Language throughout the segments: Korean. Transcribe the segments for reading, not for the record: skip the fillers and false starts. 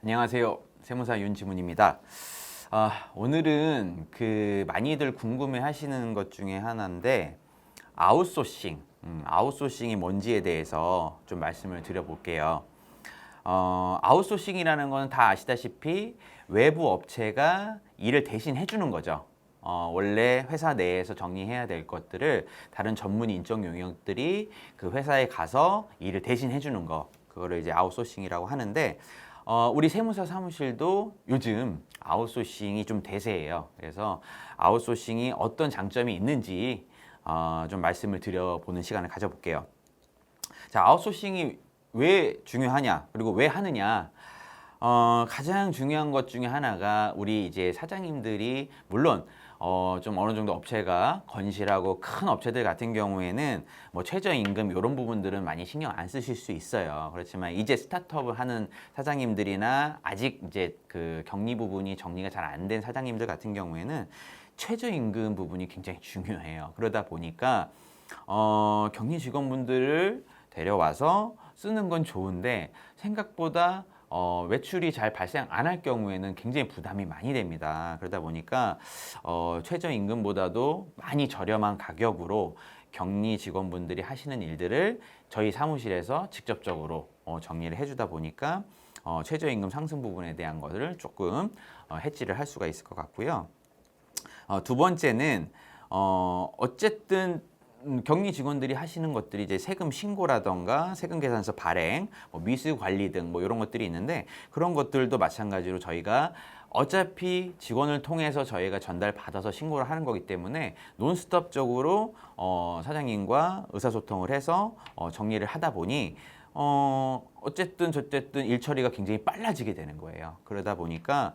안녕하세요. 세무사 윤지문입니다. 오늘은 많이들 궁금해 하시는 것 중에 하나인데 아웃소싱, 아웃소싱이 뭔지에 대해서 좀 말씀을 드려볼게요. 아웃소싱이라는 건 다 아시다시피 외부 업체가 일을 대신 해주는 거죠. 원래 회사 내에서 정리해야 될 것들을 다른 전문 인적 용역들이 그 회사에 가서 일을 대신 해주는 거. 그거를 이제 아웃소싱이라고 하는데 우리 세무사 사무실도 요즘 아웃소싱이 좀 대세예요. 그래서 아웃소싱이 어떤 장점이 있는지 좀 말씀을 드려보는 시간을 가져볼게요. 자, 아웃소싱이 왜 중요하냐, 그리고 왜 하느냐. 가장 중요한 것 중에 하나가 우리 이제 사장님들이 물론 좀 어느 정도 업체가 건실하고 큰 업체들 같은 경우에는 뭐 최저임금 이런 부분들은 많이 신경 안 쓰실 수 있어요. 그렇지만 이제 스타트업을 하는 사장님들이나 아직 이제 그 격리 부분이 정리가 잘 안 된 사장님들 같은 경우에는 최저임금 부분이 굉장히 중요해요. 그러다 보니까 격리 직원분들을 데려와서 쓰는 건 좋은데 생각보다 외출이 잘 발생 안 할 경우에는 굉장히 부담이 많이 됩니다. 그러다 보니까 최저임금보다도 많이 저렴한 가격으로 격리 직원분들이 하시는 일들을 저희 사무실에서 직접적으로 정리를 해주다 보니까 최저임금 상승 부분에 대한 것을 조금 해지를 할 수가 있을 것 같고요. 두 번째는 어쨌든 격리 직원들이 하시는 것들이 이제 세금 신고라던가 세금 계산서 발행, 뭐 미수 관리 등 뭐 이런 것들이 있는데 그런 것들도 마찬가지로 저희가 어차피 직원을 통해서 저희가 전달 받아서 신고를 하는 거기 때문에 논스톱적으로 사장님과 의사소통을 해서 정리를 하다 보니 어쨌든 저쨌든 일 처리가 굉장히 빨라지게 되는 거예요. 그러다 보니까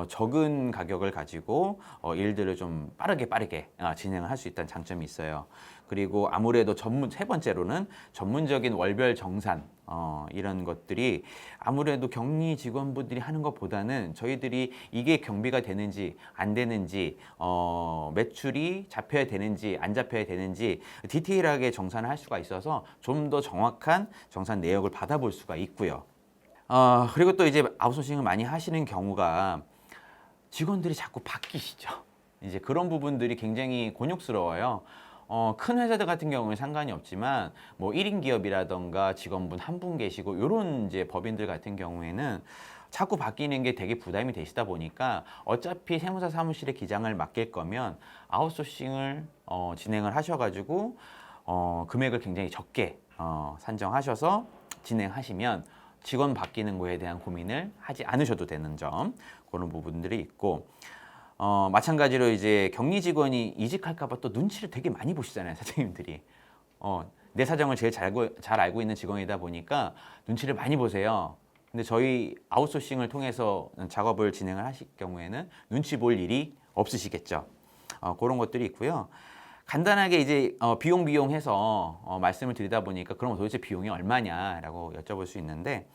적은 가격을 가지고 일들을 좀 빠르게 진행을 할 수 있다는 장점이 있어요. 그리고 아무래도 세 번째로는 전문적인 월별 정산 이런 것들이 아무래도 격리 직원분들이 하는 것보다는 저희들이 이게 경비가 되는지 안 되는지 매출이 잡혀야 되는지 안 잡혀야 되는지 디테일하게 정산을 할 수가 있어서 좀 더 정확한 정산 내역을 받아볼 수가 있고요. 그리고 또 이제 아웃소싱을 많이 하시는 경우가 직원들이 자꾸 바뀌시죠. 이제 그런 부분들이 굉장히 곤욕스러워요. 큰 회사들 같은 경우는 상관이 없지만 뭐 1인 기업이라던가 직원분 한 분 계시고 이런 이제 법인들 같은 경우에는 자꾸 바뀌는 게 되게 부담이 되시다 보니까 어차피 세무사 사무실에 기장을 맡길 거면 아웃소싱을 진행을 하셔가지고 금액을 굉장히 적게 산정하셔서 진행하시면 직원 바뀌는 거에 대한 고민을 하지 않으셔도 되는 점, 그런 부분들이 있고 마찬가지로 이제 격리 직원이 이직할까 봐 또 눈치를 되게 많이 보시잖아요, 사장님들이. 내 사정을 제일 잘 알고 있는 직원이다 보니까 눈치를 많이 보세요. 근데 저희 아웃소싱을 통해서 작업을 진행을 하실 경우에는 눈치 볼 일이 없으시겠죠. 그런 것들이 있고요. 간단하게 이제 비용 해서 말씀을 드리다 보니까 그럼 도대체 비용이 얼마냐라고 여쭤볼 수 있는데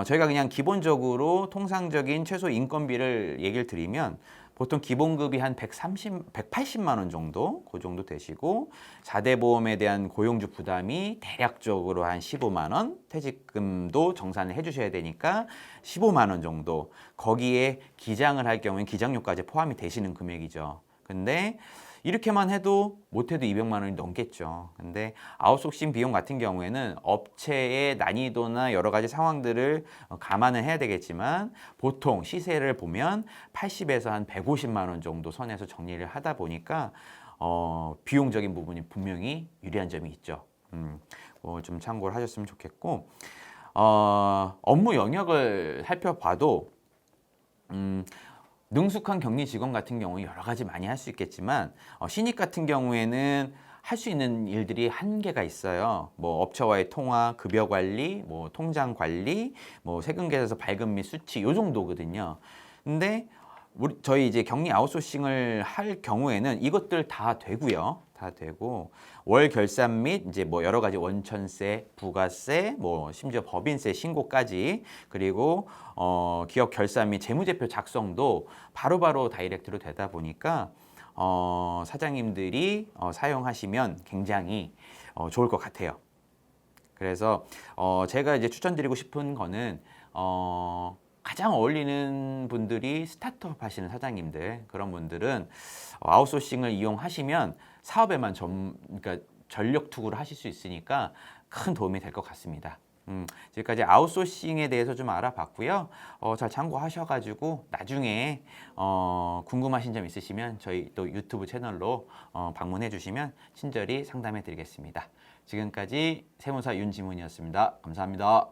저희가 그냥 기본적으로 통상적인 최소 인건비를 얘기를 드리면 보통 기본급이 한 180만 원 정도, 그 정도 되시고 4대 보험에 대한 고용주 부담이 대략적으로 한 15만 원, 퇴직금도 정산을 해주셔야 되니까 15만 원 정도, 거기에 기장을 할 경우엔 기장료까지 포함이 되시는 금액이죠. 근데 이렇게만 해도 못해도 200만 원이 넘겠죠. 근데 아웃소싱 비용 같은 경우에는 업체의 난이도나 여러 가지 상황들을 감안을 해야 되겠지만 보통 시세를 보면 80에서 한 150만 원 정도 선에서 정리를 하다 보니까 비용적인 부분이 분명히 유리한 점이 있죠. 좀 참고를 하셨으면 좋겠고 업무 영역을 살펴봐도 능숙한 격리 직원 같은 경우는 여러 가지 많이 할 수 있겠지만 신입 같은 경우에는 할 수 있는 일들이 한계가 있어요. 뭐 업체와의 통화, 급여 관리, 뭐 통장 관리, 뭐 세금 계산서 발급 및 수치 요 정도거든요. 근데 저희 이제 격리 아웃소싱을 할 경우에는 이것들 다 되고요. 다 되고 월 결산 및 이제 뭐 여러 가지 원천세, 부가세, 뭐 심지어 법인세 신고까지 그리고 기업 결산 및 재무제표 작성도 바로바로 다이렉트로 되다 보니까 사장님들이 사용하시면 굉장히 좋을 것 같아요. 그래서 제가 이제 추천드리고 싶은 거는 가장 어울리는 분들이 스타트업 하시는 사장님들, 그런 분들은 아웃소싱을 이용하시면 사업에만 그러니까 전력 투구를 하실 수 있으니까 큰 도움이 될 것 같습니다. 지금까지 아웃소싱에 대해서 좀 알아봤고요. 잘 참고하셔가지고 나중에 궁금하신 점 있으시면 저희 또 유튜브 채널로 방문해 주시면 친절히 상담해 드리겠습니다. 지금까지 세무사 윤지문이었습니다. 감사합니다.